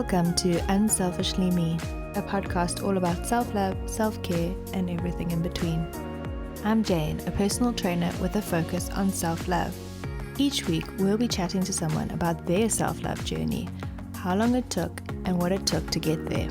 Welcome to Unselfishly Me, a podcast all about self-love, self-care, and everything in between. I'm Jane, a personal trainer with a focus on self-love. Each week, we'll be chatting to someone about their self-love journey, how long it took, and what it took to get there.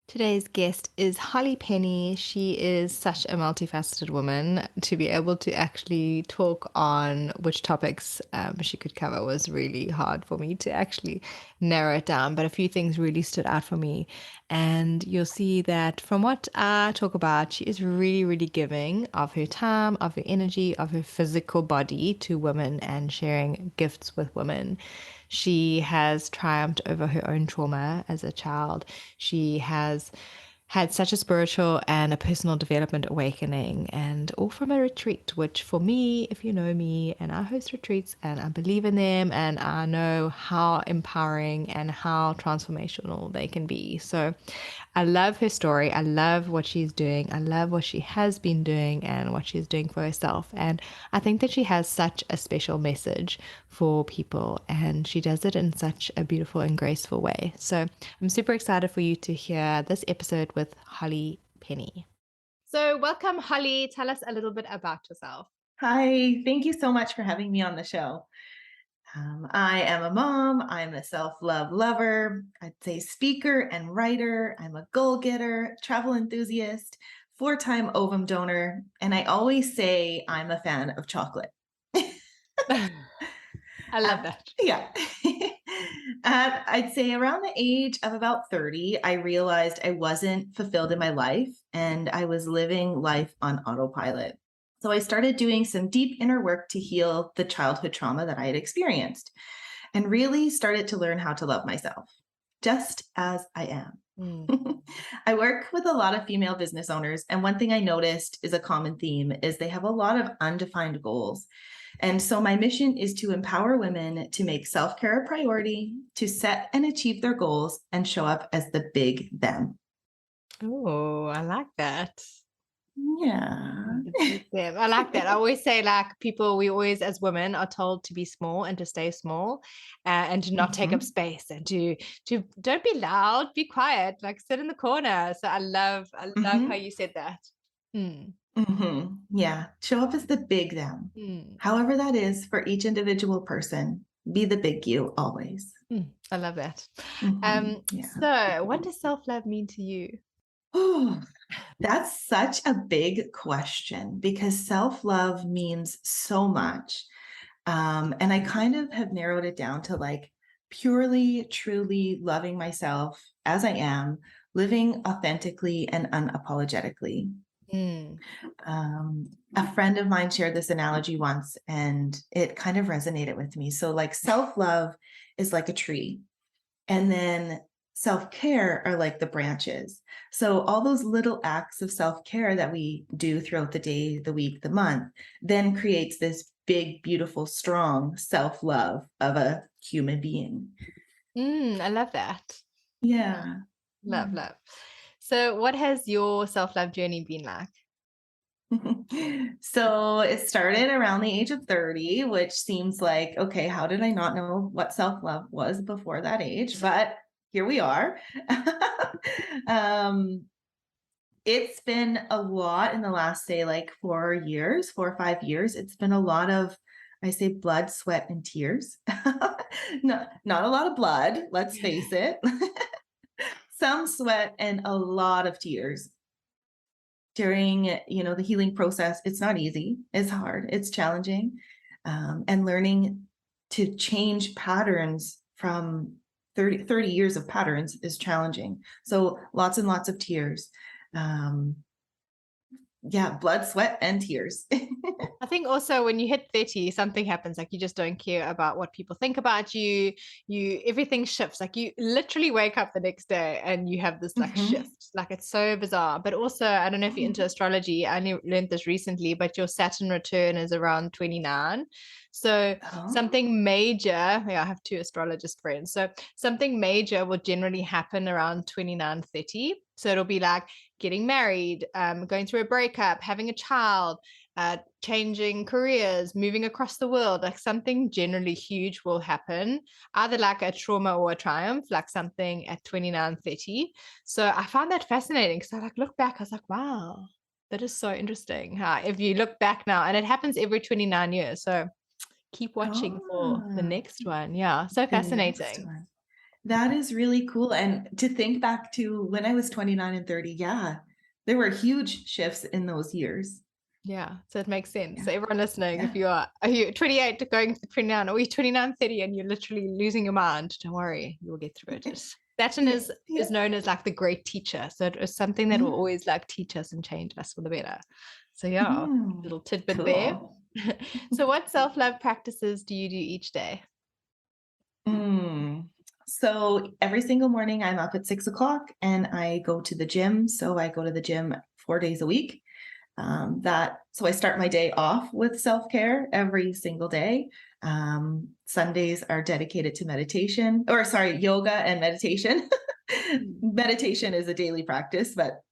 Today's guest is Penney. She is such a multifaceted woman. To be able to actually talk on which topics she could cover was really hard for me to actually narrow it down, but a few things really stood out for me. And you'll see that from what I talk about, she is really, really giving of her time, of her energy, of her physical body to women and sharing gifts with women. She has triumphed over her own trauma as a child. She has had such a spiritual and a personal development awakening, and all from a retreat, which for me, if you know me, and I host retreats and I believe in them and I know how empowering and how transformational they can be. So I love her story. I love what she's doing. I love what she has been doing and what she's doing for herself. And I think that she has such a special message for people, and she does it in such a beautiful and graceful way. So I'm super excited for you to hear this episode with Penney. So welcome, Holly. Tell us a little bit about yourself. Hi, thank you so much for having me on the show. I am a mom. I'm a self-love lover. I'd say speaker and writer. I'm a goal-getter, travel enthusiast, 4-time ovum donor, and I always say I'm a fan of chocolate. I love that. Yeah. I'd say around the age of about 30, I realized I wasn't fulfilled in my life and I was living life on autopilot. So I started doing some deep inner work to heal the childhood trauma that I had experienced and really started to learn how to love myself just as I am. I work with a lot of female business owners, and one thing I noticed is a common theme is they have a lot of undefined goals. And so my mission is to empower women to make self-care a priority, to set and achieve their goals, and show up as the big them. Oh, I like that. Yeah. I like that. I always say, like, we always, as women, are told to be small and to stay small, and to not take up space, and to don't be loud, be quiet, like sit in the corner. So I love how you said that. Yeah. Show up as the big them. However that is for each individual person. Be the big you always. I love that. Yeah. So what does self-love mean to you? Oh, that's such a big question because self-love means so much. And I kind of have narrowed it down to like purely, truly loving myself as I am, living authentically and unapologetically. A friend of mine shared this analogy once and it kind of resonated with me. So like self-love is like a tree, and then self-care are like the branches. So all those little acts of self-care that we do throughout the day, the week, the month, then creates this big, beautiful, strong self-love of a human being. I love that. Yeah. Love. So what has your self-love journey been like? So it started around the age of 30, which seems like, okay, how did I not know what self-love was before that age? But here we are. um, it's been a lot in the last, say, like 4 or 5 years. It's been a lot of, I say, blood, sweat, and tears. Not a lot of blood, let's face it. Some sweat and a lot of tears. During, the healing process, it's not easy. It's hard. It's challenging. And learning to change patterns from 30 years of patterns is challenging. So lots and lots of tears. Blood, sweat, and tears. I think also when you hit 30, something happens, like you just don't care about what people think about you. Everything shifts. Like you literally wake up the next day and you have this like shift. Like it's so bizarre. But also, I don't know if you're into astrology. I only learned this recently, but your Saturn return is around 29. So something major, I have 2 astrologist friends. So something major will generally happen around 29, 30. So it'll be like getting married, going through a breakup, having a child, changing careers, moving across the world, like something generally huge will happen, either like a trauma or a triumph, like something at 29, 30. So I found that fascinating because I like look back, I was like, wow, that is so interesting. How if you look back now, and it happens every 29 years. So keep watching for the Oh, next one. Yeah, so the next fascinating. one. That is really cool. And to think back to when I was 29 and 30, yeah, there were huge shifts in those years. Yeah, so it makes sense. Yeah. So everyone listening, if Yeah. are you 28 to going to 29, or you're 29, 30, and you're literally losing your mind, don't worry, you will get through it. Saturn Yeah. is Yeah. known as like the great teacher. So it is something that will Mm, always like teach us and change us for the better. So yeah, mm, little tidbit there. cool. So what self-love practices do you do each day? Mm. So every single morning I'm up at 6 o'clock and I go to the gym. So I go to the gym 4 days a week. So I start my day off with self-care every single day. Sundays are dedicated to meditation, or sorry, yoga and meditation. Mm. Meditation is a daily practice, but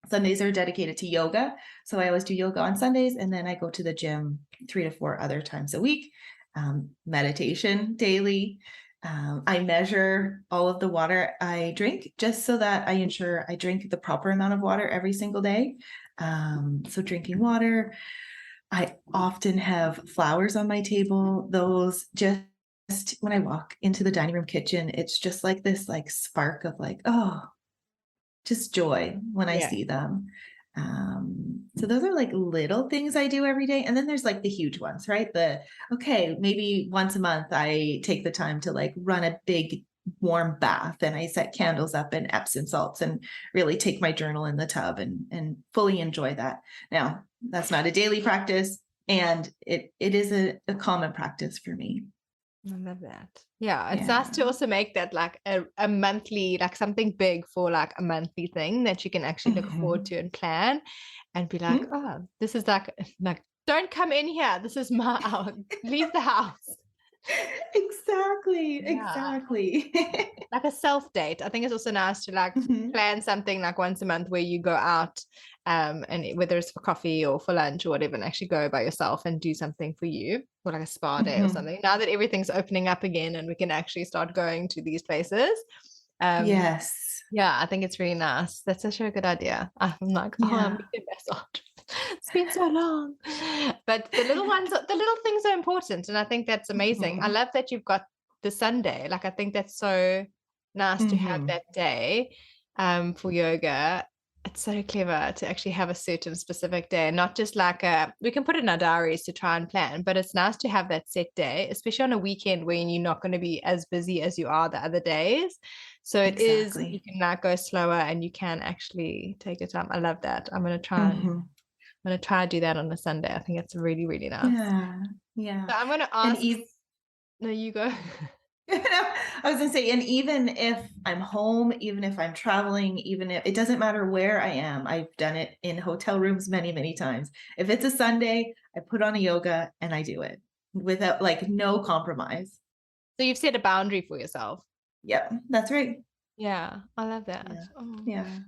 Sundays are dedicated to yoga. So I always do yoga on Sundays, and then I go to the gym 3 to 4 other times a week. Meditation daily. I measure all of the water I drink just so that I ensure I drink the proper amount of water every single day. So drinking water. I often have flowers on my table. Those just when I walk into the dining room kitchen, it's just like this like spark of like, oh, just joy when I Yeah. see them. So those are like little things I do every day. And then there's like the huge ones, right? Okay, maybe once a month I take the time to like run a big warm bath and I set candles up and Epsom salts and really take my journal in the tub and fully enjoy that. Now, that's not a daily practice and it is a common practice for me. I love that. Yeah, it's nice Yeah. to also make that like a monthly, like something big for like a monthly thing that you can actually look forward Mhm. to and plan and be like, Mhm. oh, this is like, don't come in here. This is my hour. Leave the house. Exactly. Yeah. Exactly. Like a self date. I think it's also nice to like Mhm. plan something like once a month where you go out whether it's for coffee or for lunch or whatever, and actually go by yourself and do something for you, or like a spa day or Mhm. something. Now that everything's opening up again and we can actually start going to these places. Um Yes. yeah, I think it's really nice. That's such a good idea. I'm like, oh, I'm Yeah. making a massage. It's been so long. But the little things are important. And I think that's amazing. I Mhm. love that you've got the Sunday. Like, I think that's so nice to have Mhm. that day for yoga. It's so clever to actually have a certain specific day, not just like we can put it in our diaries to try and plan, but it's nice to have that set day, especially on a weekend when you're not going to be as busy as you are the other days. So it is, you Exactly. can like go slower and you can actually take your time. I love that. Mhm. I'm gonna try to do that on a Sunday. I think it's really, really nice. Yeah. Yeah. So I'm gonna And ask, even no, you go. I was gonna say, and even if I'm home, even if I'm traveling, even if it doesn't matter where I am, I've done it in hotel rooms many, many times. If it's a Sunday, I put on a yoga and I do it without like no compromise. So you've set a boundary for yourself. Yep, that's right. Yeah, I love that. Yeah. Oh. Yeah.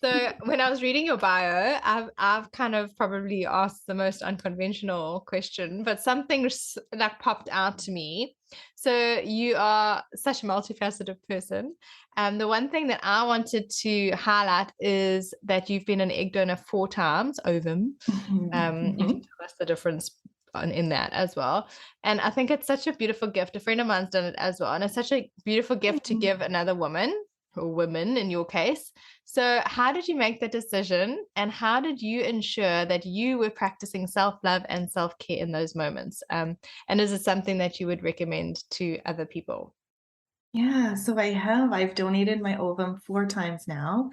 So when I was reading your bio, I've kind of probably asked the most unconventional question, but something like popped out to me. So you are such a multifaceted person. And the one thing that I wanted to highlight is that you've been an egg donor 4 times, ovum. Mhm. You can Mhm. tell us the difference in that as well. And I think it's such a beautiful gift. A friend of mine's done it as well. And it's such a beautiful gift to give another woman, or women in your case. So, how did you make the decision, and how did you ensure that you were practicing self love and self care in those moments? And is it something that you would recommend to other people? Yeah, so I have. I've donated my ovum 4 times now.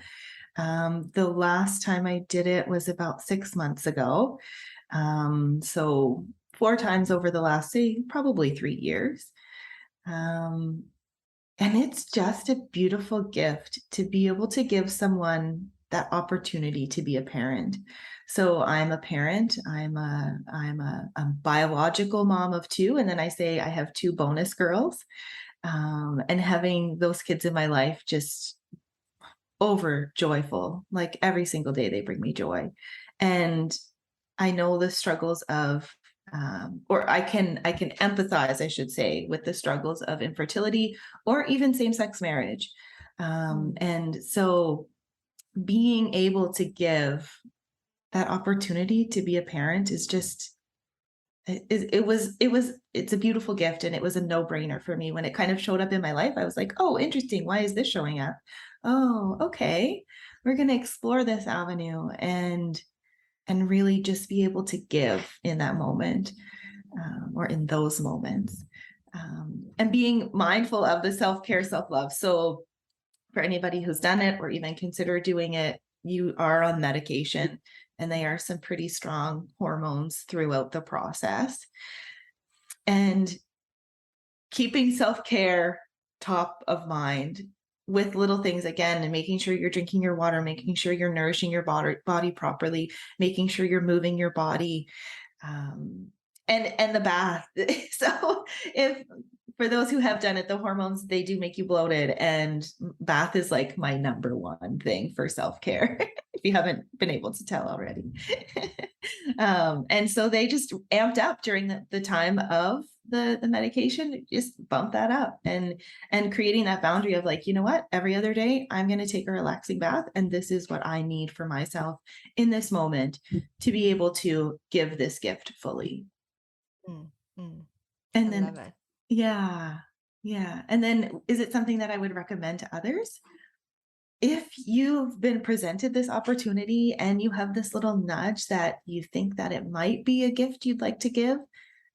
The last time I did it was about 6 months ago. So 4 times over the last, say, probably 3 years. Um, and it's just a beautiful gift to be able to give someone that opportunity to be a parent. So I'm a parent. I'm a biological mom of two, and then I say I have two bonus girls. And having those kids in my life just over joyful. Like every single day they bring me joy. And I know the struggles of, or I can empathize, I should say, with the struggles of infertility or even same-sex marriage. Mm. And so being able to give that opportunity to be a parent is just it's a beautiful gift, and it was a no-brainer for me when it kind of showed up in my life. I was like, oh, interesting, why is this showing up? Oh, okay, we're going to explore this avenue and really just be able to give in that moment, or in those moments, and being mindful of the self-care, self-love. So for anybody who's done it or even consider doing it, you are on medication, and they are some pretty strong hormones throughout the process. And keeping self-care top of mind with little things again, and making sure you're drinking your water, making sure you're nourishing your body properly, making sure you're moving your body, and the bath. So if for those who have done it, the hormones, they do make you bloated, and bath is like my number one thing for self-care. If you haven't been able to tell already. And so they just amped up during the time of the medication, just bump that up, and creating that boundary of like, you know what, every other day I'm going to take a relaxing bath, and this is what I need for myself in this moment to be able to give this gift fully. Mm. Mm. I And love then, it. yeah, yeah. And then, is it something that I would recommend to others? If you've been presented this opportunity and you have this little nudge that you think that it might be a gift you'd like to give,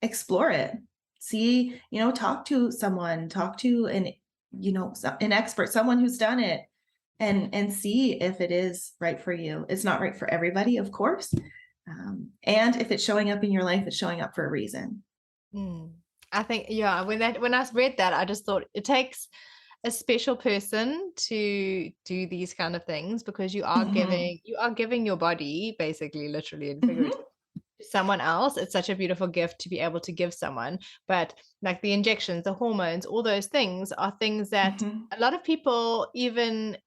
explore it. See, talk to someone, talk to an expert, someone who's done it, and see if it is right for you. It's not right for everybody, of course. And if it's showing up in your life, it's showing up for a reason. Mm. I think, yeah, when I read that, I just thought it takes a special person to do these kind of things, because Mhm. you are giving your body basically, literally and figuratively, Mhm. to someone else. It's such a beautiful gift to be able to give someone. But like the injections, the hormones, all those things are things that Mhm. a lot of people even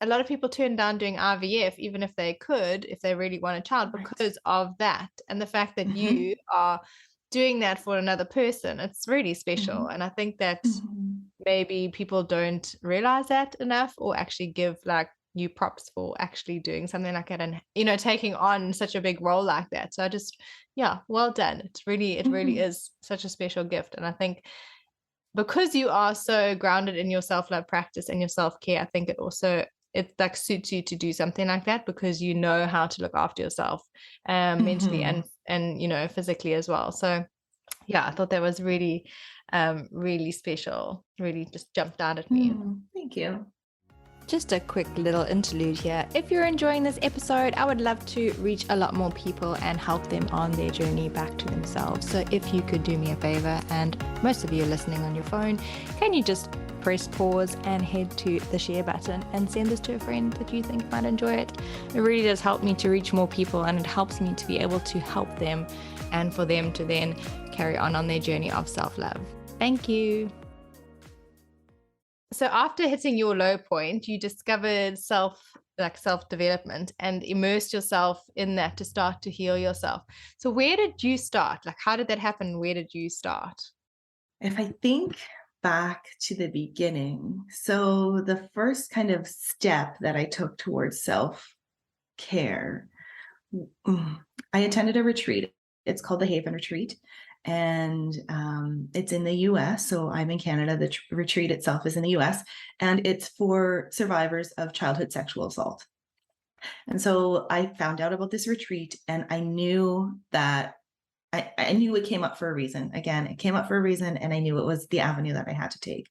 a lot of people turn down doing IVF, even if they could, if they really want a child, Right. because of that. And the fact that you Mhm. are doing that for another person, it's really special. Mhm. And I think that Mhm. maybe people don't realize that enough, or actually give like you props for actually doing something like that, and taking on such a big role like that. So I just, yeah, well done. It really Mhm. is such a special gift. And I think because you are so grounded in your self-love practice and your self-care, I think it like suits you to do something like that, because you know how to look after yourself, mentally Mhm. and physically as well. So yeah, I thought that was really, really special. Really just jumped out at me. Thank you. Just a quick little interlude here. If you're enjoying this episode, I would love to reach a lot more people and help them on their journey back to themselves. So if you could do me a favor, and most of you are listening on your phone, can you just press pause and head to the share button and send this to a friend that you think might enjoy it? It really does help me to reach more people, and it helps me to be able to help them and for them to then carry on their journey of self-love. Thank you. So after hitting your low point, you discovered self development and immersed yourself in that to start to heal yourself. So where did you start? Like, how did that happen? Where did you start? If I think back to the beginning, so the first kind of step that I took towards self care, I attended a retreat. It's called the Haven Retreat, and it's in the US. So I'm in Canada. The retreat itself is in the US, and it's for survivors of childhood sexual assault. And so I found out about this retreat, and I knew that I knew it came up for a reason. Again, it came up for a reason, and I knew it was the avenue that I had to take.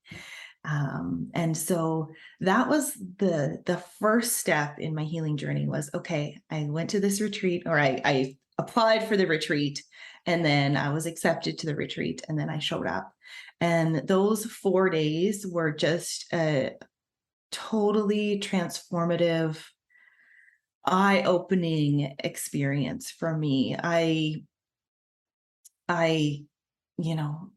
And so that was the first step in my healing journey. Was okay. I went to this retreat, or I applied for the retreat, and then I was accepted to the retreat, and then I showed up. And those 4 days were just a totally transformative, eye-opening experience for me. I, you know,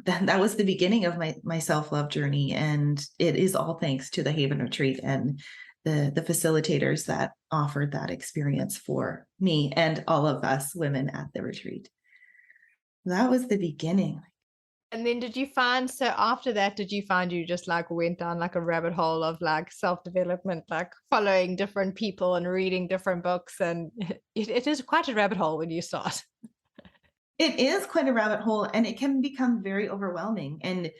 that was the beginning of my self-love journey, and it is all thanks to the Haven Retreat, and the facilitators that offered that experience for me and all of us women at the retreat. That was the beginning. And then did you find, so after that, did you find you just like went down like a rabbit hole of like self-development, like following different people and reading different books? And it is quite a rabbit hole when you start. It is quite a rabbit hole, and it can become very overwhelming. And,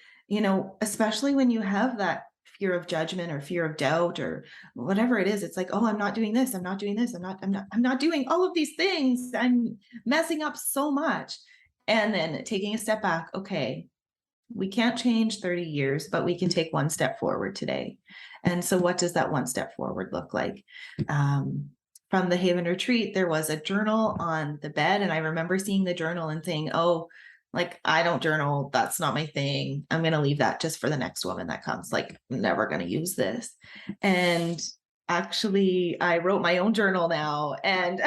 especially when you have that fear of judgment or fear of doubt or whatever it is, it's like, oh, I'm not doing this. I'm not doing this. I'm not doing all of these things. I'm messing up so much. And then taking a step back. Okay, we can't change 30 years, but we can take one step forward today. And so what does that one step forward look like? From the Haven retreat, there was a journal on the bed. And I remember seeing the journal and saying, oh, like, I don't journal. That's not my thing. I'm going to leave that just for the next woman that comes. Like, I'm never going to use this. And actually, I wrote my own journal now and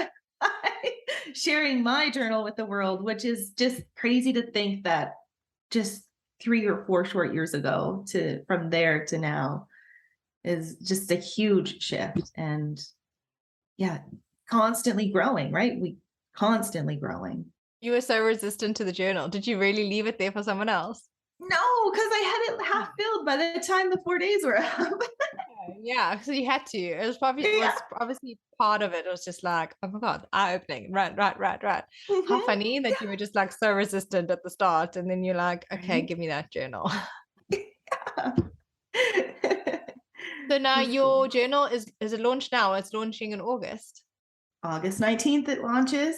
sharing my journal with the world, which is just crazy to think that just 3 or 4 short years ago to from there to now is just a huge shift. And yeah, constantly growing, right? We constantly growing. You were so resistant to the journal. Did you really leave it there for someone else? No, because I had it half filled by the time the 4 days were up. Yeah, so you had to. It was probably Yeah. obviously part of it. It was just like, oh my God, eye-opening. Right, right, right, right. How Mhm. funny that you were just like so resistant at the start. And then you're like, okay, Right? give me that journal. Yeah. So now It's cool. your journal is it launched now? It's launching in August. August 19th it launches.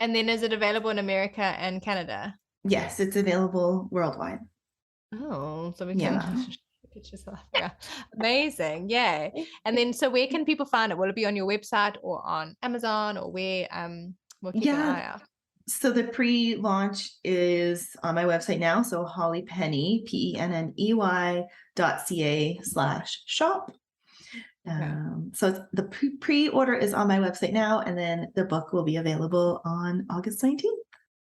And then is it available in America and Canada? Yes, it's available worldwide. Oh, so we can Yeah. get yourself. Yeah. Amazing. Yay. And then so where can people find it? Will it be on your website or on Amazon or where we'll keep an Yeah. eye out. So the pre-launch is on my website now. So Holly Penney, PENNEY.ca/shop. Okay. So the pre-order is on my website now, and then the book will be available on August 19th.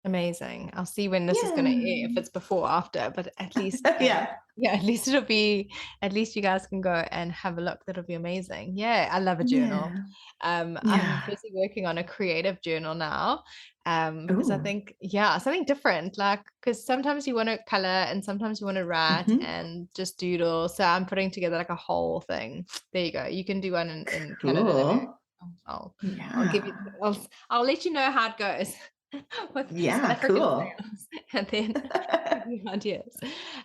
Amazing. I'll see when this is going to air, if Yeah. it's before or after, but at least, Yeah. yeah, at least it'll be, at least you guys can go and have a look. That'll be amazing. Yeah, I love a journal. Yeah. I'm Yeah. busy working on a creative journal now, because I Oh. think, yeah, something different, like, because sometimes you want to color and sometimes you want to write Hmm. and just doodle. So I'm putting together like a whole thing. There you go. You can do one in Canada and America. Cool. I'll give you, Yeah. I'll let you know how it goes with South Yeah. African Cool. sales, and then give you ideas.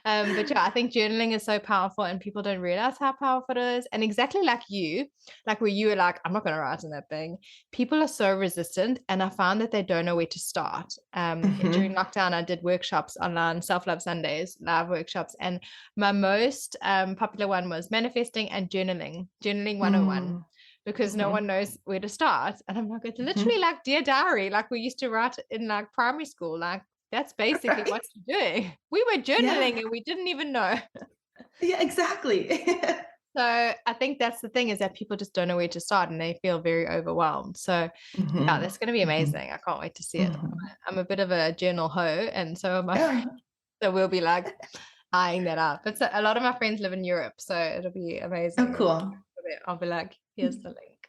But yeah, I think journaling is so powerful, and people don't realize how powerful it is. And exactly like you, like where you were like, I'm not going to write in that thing. People are so resistant, and I found that they don't know where to start. During Hmm. lockdown, I did workshops online, self-love Sundays, live workshops, and my most popular one was manifesting and journaling 101, Mm. because no Hmm. one knows where to start. And I'm like, it's literally Hmm. like Dear Diary, like we used to write in like primary school. Like that's basically what Right. you're doing. We were Yeah. journaling and we didn't even know. Yeah. Exactly. So I think that's the thing, is that people just don't know where to start and they feel very overwhelmed. So yeah, Hmm. that's going to be Hmm. amazing. I can't wait to see it. Hmm. I'm a bit of a journal hoe, and so are my Yeah. friends. So we'll be like eyeing that up. But so, a lot of my friends live in Europe, so it'll be Oh, amazing. cool. I'll be like, here's the link.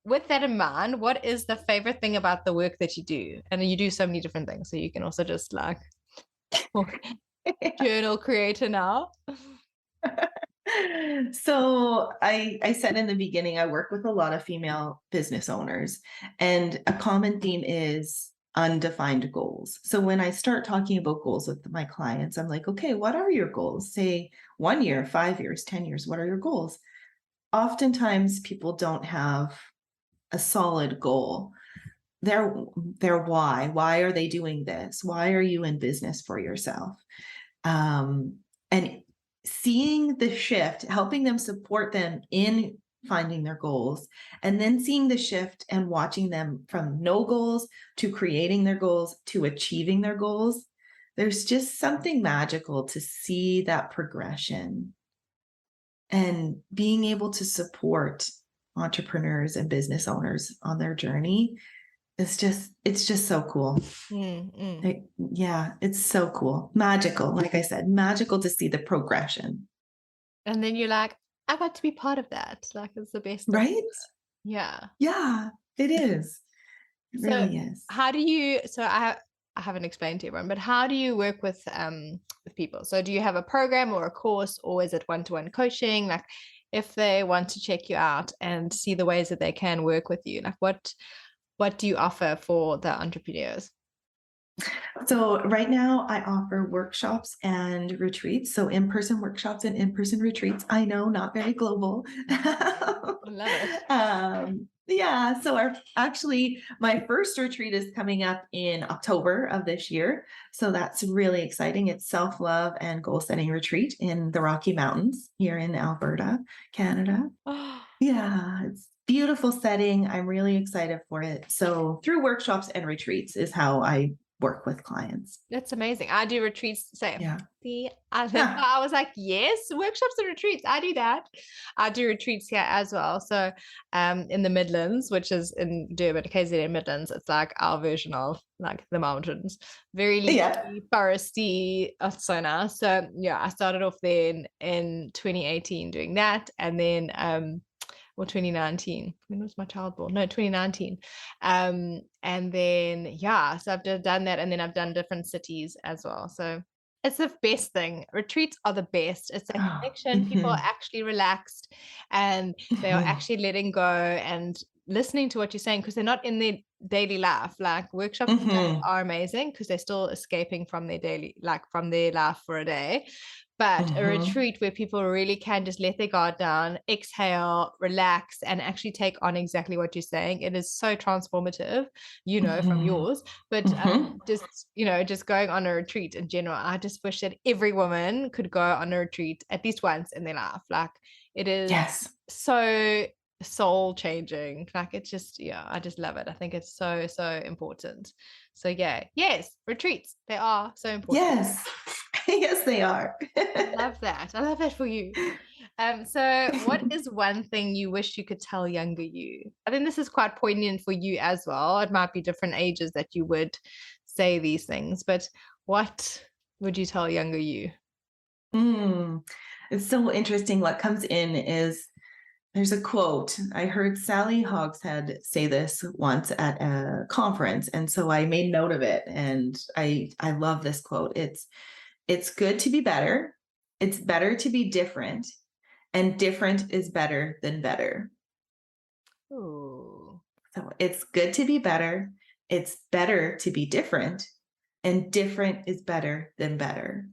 With that in mind, what is the favorite thing about the work that you do? And you do so many different things, so you can also just like journal creator now. So I said in the beginning, I work with a lot of female business owners, and a common theme is undefined goals. So when I start talking about goals with my clients, I'm like, okay, what are your goals? Say 1 year, 5 years, 10 years, what are your goals? Oftentimes people don't have a solid goal. Their why are they doing this? Why are you in business for yourself? And seeing the shift, helping them, support them in finding their goals, and then seeing the shift and watching them from no goals to creating their goals to achieving their goals. There's just something magical to see that progression, and being able to support entrepreneurs and business owners on their journey. It's just so cool. Mm-mm. Yeah, it's so cool. Magical. Like I said, magical to see the progression. And then you're like, I got to be part of that. Like, it's the best of Right? yeah. Yeah, it is. It So really is. how do you so I haven't explained to everyone, but how do you work with people? So do you have a program or a course, or is it one-to-one coaching? Like, if they want to check you out and see the ways that they can work with you, like what do you offer for the entrepreneurs? So right now I offer workshops and retreats. So in-person workshops and in-person retreats. I know, not very global. I love it. Yeah. So actually my first retreat is coming up in October of this year. So that's really exciting. It's self-love and goal setting retreat in the Rocky Mountains here in Alberta, Canada. Oh, Yeah, it's beautiful setting. I'm really excited for it. So through workshops and retreats is how I work with clients. that's amazing. I do retreats. Same. Yeah. See, I live. Yeah. I was like, yes, workshops and retreats. I do that. I do retreats here as well. So, in the Midlands, which is in Durban, KZN Midlands, it's like our version of like the mountains, very Yeah. leafy, foresty. Oh, it's so nice. So yeah, I started off there in 2018 doing that, and then or 2019. When was my child born? No, 2019. And then yeah, so I've done that, and then I've done different cities as well. So it's the best thing. Retreats are the best. It's that Oh, connection. People are mhm, actually relaxed, and they are mhm, actually letting go and listening to what you're saying, because they're not in their daily life. Like, workshops and stuff mhm, are amazing because they're still escaping from their daily, like from their life for a day. But a mhm, retreat where people really can just let their guard down, exhale, relax, and actually take on exactly what you're saying. It is so transformative, from mhm, yours. But mhm. just going on a retreat in general, I just wish that every woman could go on a retreat at least once in their life. Like, it is Yes. so soul changing. Like, it's just, yeah, I just love it. I think it's so, so important. So yeah, yes, retreats, they are so important. Yes. Yes, they are. I love that. I love that for you. So what is one thing you wish you could tell younger you? I think this is quite poignant for you as well. It might be different ages that you would say these things, but what would you tell younger you? Mm. It's so interesting. What comes in is there's a quote. I heard Sally Hogshead say this once at a conference, and so I made note of it. And I love this quote. It's good to be better. It's better to be different, and different is better than better. Oh, So it's good to be better. It's better to be different, and different is better than better.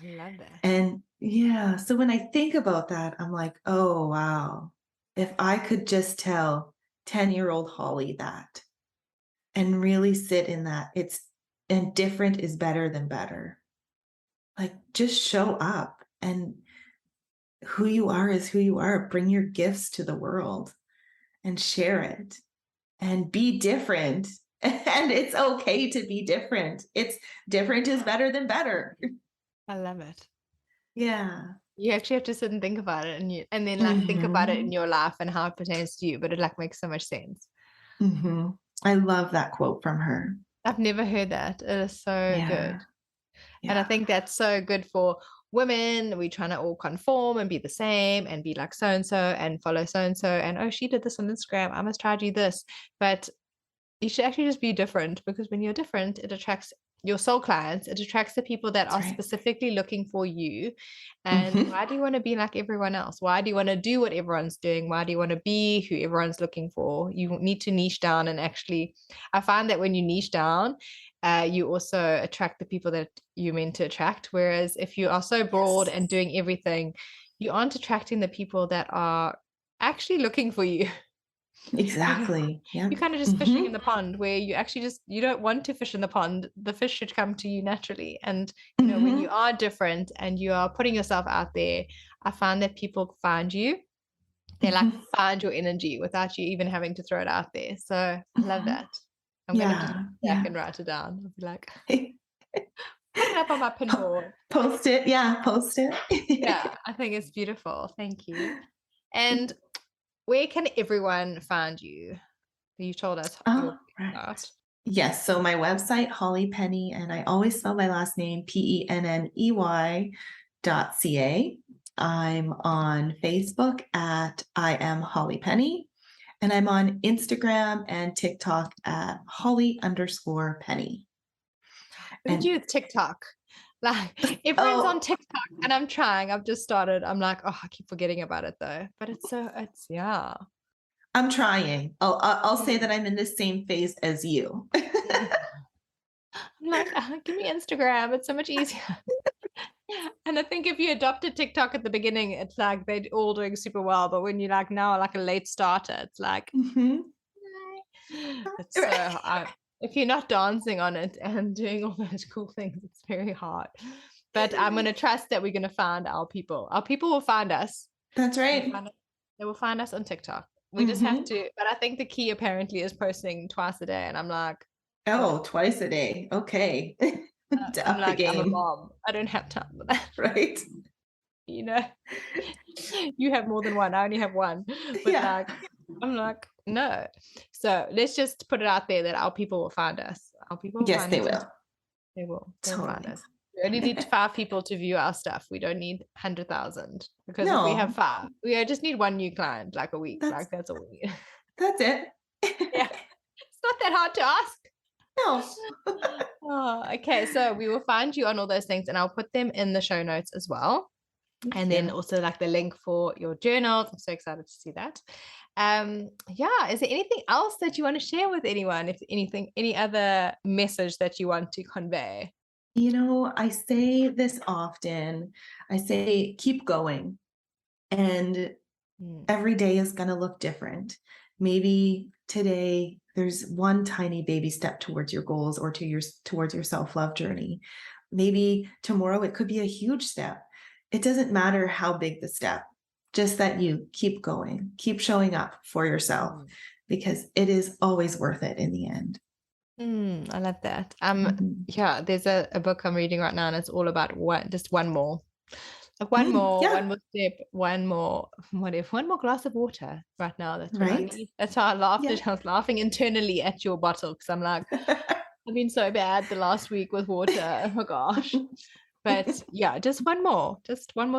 I love that. And yeah, so when I think about that, I'm like, oh, wow. If I could just tell 10-year-old Holly that and really sit in that, and different is better than better. Like, just show up, and who you are is who you are. Bring your gifts to the world and share it and be different. And it's okay to be different. It's different is better than better. I love it. Yeah. You actually have to sit and think about it, and then like think about it in Hmm. your life and how it pertains to you, but it like makes so much sense. Hmm. I love that quote from her. I've never heard that. It is so Yeah. good. And I Yeah. think that's so good for women. We trying to all conform and be the same and be like so and follow so and so. And oh, she did this on Instagram. I must try to do this. But you should actually just be different, because when you're different, it attracts your soul clients. It attracts the people that That's are right. specifically looking for you. And Hmm. why do you want to be like everyone else? Why do you want to do what everyone's doing? Why do you want to be who everyone's looking for? You need to niche down, and actually, I find that when you niche down, you also attract the people that you're meant to attract. Whereas if you are so broad Yes. and doing everything, you aren't attracting the people that are actually looking for you. you know Exactly. Yeah. you're kind of just fishing Hmm. in the pond, where you actually just you don't want to fish in the pond. The fish should come to you naturally. And when you Hmm. are different and you are putting yourself out there, I find that people find you. They like Hmm. find your energy without you even having to throw it out there. So I love Hmm. that. I'm gonna just Yeah. go back Yeah. and write it down. I'll be like, put it up on my pin board. Post it. Yeah. Post Yeah, it. I think it's beautiful. Thank you. And where can everyone find you? You told us your All right. website. Yes. So my website, Holly Penney, and I always spell my last name Penney .ca. I'm on Facebook at I am Holly Penney, and I'm on Instagram and TikTok at Holly_Penney. Look at And you with TikTok. Like everyone's on oh, TikTok and I'm trying. I've just started. I'm like, oh, I keep forgetting about it though. But it's yeah. I'm trying. I'll say that Mm. I'm in the same phase as you. Mm. I'm like, give me Instagram. It's so much easier. And I think if you adopted TikTok at the beginning, it's like they're all doing super well. But when you're like now like a late starter, it's like, Mhm. it's so if you're not dancing on it and doing all those cool things, it's very hard. But I'm gonna trust that we're gonna find our people. Our people will find us. That's They will right. find us, they will find us on TikTok. We just have Hmm. to, but I think the key apparently is posting twice a day. And I'm like, Oh, twice a day. Okay. To up the I'm a game, mom. I don't have time for that. right? You know, you have more than one. I only have one. But Yeah. like, I'm like, no. So let's just put it out there that our people will find us. Our people will Yes, find they us. will. They will. They'll find Totally. us. We only need 5 people to view our stuff. We don't need 100,000 because if we have No, 5, we just need one new client like a week. that's Like that's all we need. that's it. Yeah, it's not that hard to ask. No. Oh, okay. So we will find you on all those things and I'll put them in the show notes as well. Thank And then you. also like the link for your journals. I'm so excited to see that. Yeah, is there anything else that you want to share with anyone? If anything, any other message that you want to convey? I say this often. I say, keep going. And Mm, every day is going to look different. Maybe today there's one tiny baby step towards your goals or towards your self-love journey. Maybe tomorrow it could be a huge step. It doesn't matter how big the step, just that you keep going, keep showing up for yourself mm. because it is always worth it in the end. I love that. Mhm. Yeah, there's a book I'm reading right now, and it's all about just one more. Like one Yeah, more step, one more, what if one more glass of water right now? That's what I right. need. That's how I laughed Yeah. at. I was laughing internally at your bottle because I'm like, I've been so bad the last week with water. Oh my gosh. But yeah, just one more This step. one.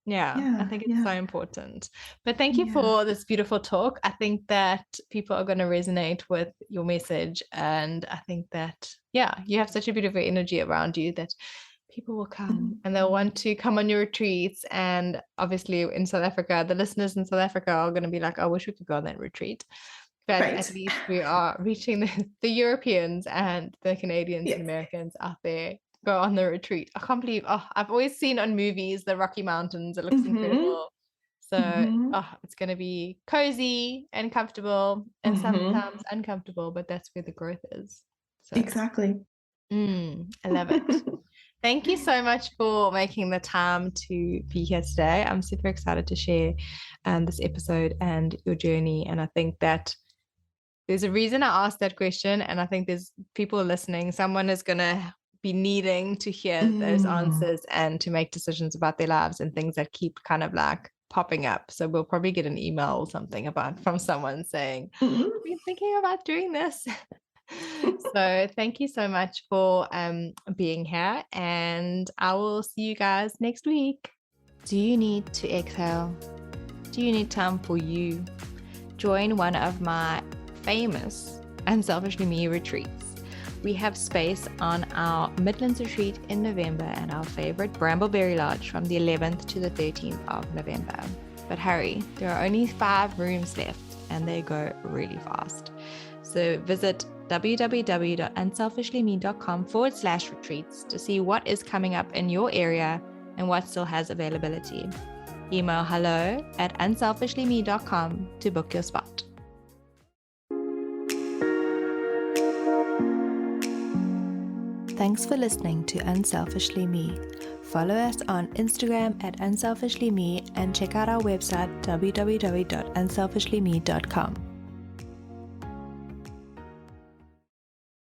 Yeah, I Yeah, think it's so yeah, important. But thank you yeah. for this beautiful talk. I think that people are going to resonate with your message. And I think that, yeah, you have such a beautiful energy around you that people will come Mhm. and they'll want to come on your retreats. And obviously in South Africa, the listeners in South Africa are going to be like, I wish we could go on that retreat. But at Right. least we are reaching the Europeans and the Canadians and Yes. Americans out there go on the retreat. I can't believe, oh, I've always seen on movies the Rocky Mountains. It looks Hmm. incredible. So, Hmm. oh, it's going to be cozy and comfortable and Hmm. sometimes uncomfortable, but that's where the growth is. So, Exactly. I love it. Thank you so much for making the time to be here today. I'm super excited to share this episode and your journey. And I think that there's a reason I asked that question, and I think there's people listening. Someone is going to be needing to hear those Mm. answers and to make decisions about their lives and things that keep kind of like popping up. So we'll probably get an email or something about from someone saying, Mhm. I've been thinking about doing this. So thank you so much for being here, and I will see you guys next week. Do you need to exhale? Do you need time for you? Join one of my famous Unselfishly Me retreats. We have space on our Midlands retreat in November and our favorite Brambleberry Lodge from the 11th to the 13th of November. But hurry, there are only 5 rooms left and they go really fast. So visit www.unselfishlyme.com/retreats to see what is coming up in your area and what still has availability. Email hello@unselfishlyme.com to book your spot. Thanks for listening to Unselfishly Me. Follow us on Instagram @unselfishlyme and check out our website www.unselfishlyme.com.